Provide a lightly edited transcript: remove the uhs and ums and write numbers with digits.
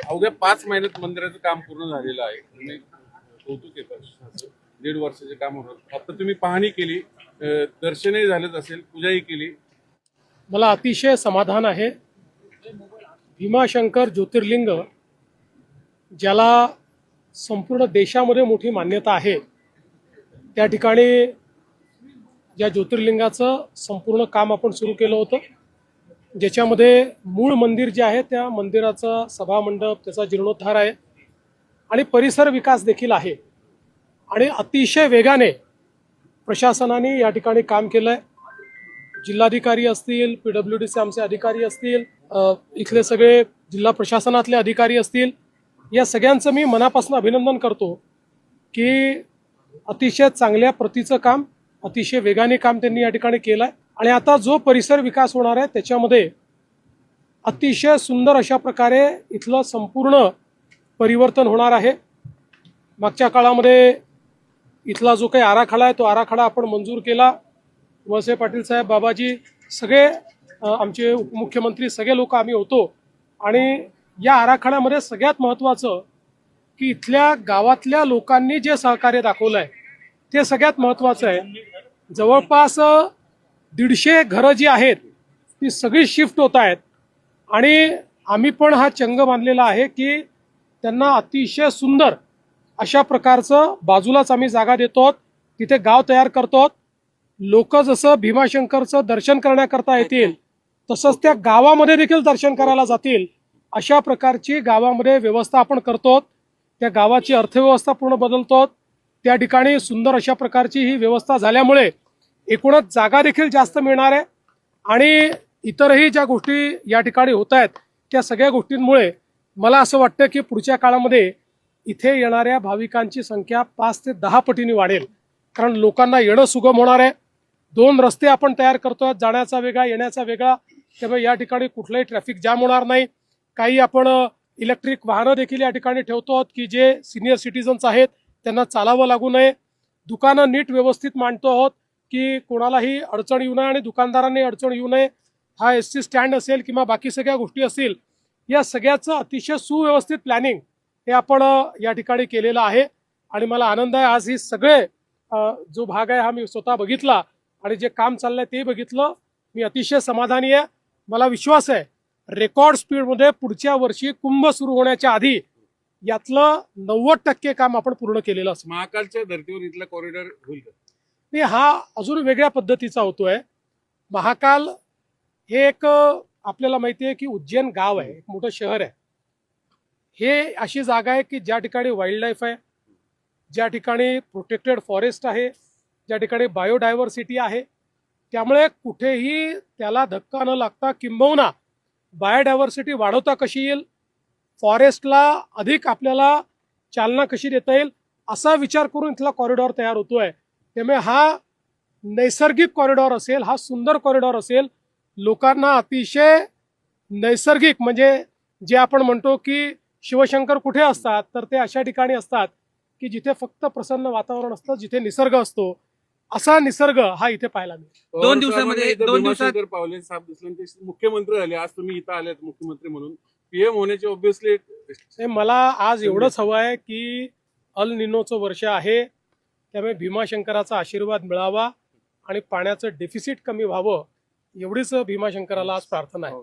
अवघ्या 5 महिन्यात मंदिराचं काम पूर्ण झालेलं आहे. तुम्ही कौतुक आहे प्रशासनाचं. 1.5 वर्षाचे काम होणार. आता तुम्ही पाहणी केली, दर्शनही झालेच असेल, पूजाही केली. मला अतिशय समाधान आहे. भीमाशंकर ज्योतिर्लिंग ज्याला संपूर्ण देशामध्ये मोठी मान्यता आहे, त्या ठिकाणी या ज्योतिर्लिंगाचं संपूर्ण काम आपण सुरू केलं होतं, ज्याच्यामध्ये मूळ मंदिर जे आहे त्या मंदिराचा सभामंडप, त्याचा जीर्णोद्धार आहे आणि परिसर विकास देखील आहे. आणि अतिशय वेगाने प्रशासनाने या ठिकाणी काम केलं आहे. जिल्हाधिकारी असतील, PWDचे आमचे अधिकारी असतील, इथले सगळे जिल्हा प्रशासनातले अधिकारी असतील, या सगळ्यांचं मी मनापासून अभिनंदन करतो की अतिशय चांगल्या प्रतीचं काम, अतिशय वेगाने काम त्यांनी या ठिकाणी केलं आहे. आणि आता जो परिसर विकास होणार आहे त्याच्यामध्ये अतिशय सुंदर अशा प्रकारे इथलं संपूर्ण परिवर्तन होणार आहे. मागच्या काळामध्ये इथला जो काही आराखडा आहे तो आराखडा आपण मंजूर केला. वळसे पाटील साहेब, बाबाजी, सगळे आमचे उपमुख्यमंत्री, सगळे लोक आम्ही होतो. आणि या आराखड्यामध्ये सगळ्यात महत्त्वाचं की इथल्या गावातल्या लोकांनी जे सहकार्य दाखवलं आहे ते सगळ्यात महत्त्वाचं आहे. जवळपास 150 घरं जी आहेत ती सगळी शिफ्ट होत आहेत आणि आम्ही पण हा चंग बांधलेला आहे की त्यांना अतिशय सुंदर अशा प्रकारचं बाजूलाच आम्ही जागा देतो, तिथे गाव तयार करतो. लोक जसं भीमाशंकरचं दर्शन करण्याकरता येतील तसंच त्या गावामध्ये देखील दर्शन करायला जातील अशा प्रकारची गावामध्ये व्यवस्था आपण करतो. त्या गावाची अर्थव्यवस्था पूर्ण बदलतो. त्या ठिकाणी सुंदर अशा प्रकारची ही व्यवस्था झाल्यामुळे एकूणच जागा देखील जास्त मिळणार आहे. आणि इतरही ज्या गोष्टी या ठिकाणी होत आहेत त्या सगळ्या गोष्टींमुळे मला असं वाटतं की पुढच्या काळामध्ये इथे येणाऱ्या भाविकांची संख्या 5 ते 10 पटीने वाढेल. कारण लोकांना येणं सुगम होणार आहे. 2 रस्ते आपण तयार करतोय, जाण्याचा वेगळा, येण्याचा वेगळा, त्यामुळे या ठिकाणी कुठलाही ट्रॅफिक जाम होणार नाही. काही आपण इलेक्ट्रिक वाहनं देखील या ठिकाणी ठेवतो की जे सिनियर सिटीजन्स आहेत त्यांना चालावं लागू नये. दुकानं नीट व्यवस्थित मांडतो आहोत की कोणालाही अडचण येऊ नये आणि दुकानदारांनी अडचण येऊ नये. हा SC स्टँड असेल किंवा बाकी सगळ्या गोष्टी असतील, या सगळ्याचं अतिशय सुव्यवस्थित प्लॅनिंग हे आपण या ठिकाणी केलेलं आहे. आणि मला आनंद आहे, आज ही सगळे जो भाग आहे हा मी स्वतः बघितला आणि जे काम चाललंय ते बघितलं. मी अतिशय समाधानी आहे. मला विश्वास आहे रेकॉर्ड स्पीडमध्ये पुढच्या वर्षी कुंभ सुरू होण्याच्या आधी यातलं 90% काम आपण पूर्ण केलेलं असं. महाकालच्या धर्तीवर इथला कॉरिडॉर होईल का? नाही, हा अजून वेगळ्या पद्धतीचा होतोय. महाकाल हे एक आपल्याला माहिती आहे की उज्जैन गाव आहे, एक मोठं शहर आहे. हे अशी जागा आहे की ज्या ठिकाणी वाईल्ड लाईफ आहे, ज्या ठिकाणी प्रोटेक्टेड फॉरेस्ट आहे, ज्या ठिकाणी बायोडायव्हर्सिटी आहे. त्यामुळे कुठेही त्याला धक्का न लागता किंबहुना बायोडायव्हर्सिटी वाढवता कशी येईल, फॉरेस्टला अधिक आपल्याला चालना कशी देता येईल असा विचार करून इथला कॉरिडॉर तयार होतोय. त्यामुळे हा नैसर्गिक कॉरिडॉर असेल, हा सुंदर कॉरिडॉर असेल. लोकांना अतिशय नैसर्गिक, म्हणजे जे आपण म्हणतो की शिवशंकर कुठे असतात तर ते अशा ठिकाणी असतात की जिथे फक्त प्रसन्न वातावरण असतं, जिथे निसर्ग असतो. असा निसर्ग हा इथे पाहायला मिळतो. 2 दिवसामध्ये 2 दिवसात पावले साहेब दुसऱ्यांचे मुख्यमंत्री झाले. आज तुम्ही इथं आलेत मुख्यमंत्री म्हणून, PM होण्याचे ऑब्व्हियसली. मला आज एवढंच हवं आहे की अल निनोचं वर्ष आहे, त्यामुळे भीमाशंकराचा आशीर्वाद मिळावा आणि पाण्याचं डेफिसिट कमी व्हावं, एवढीच भीमाशंकराला आज प्रार्थना आहे.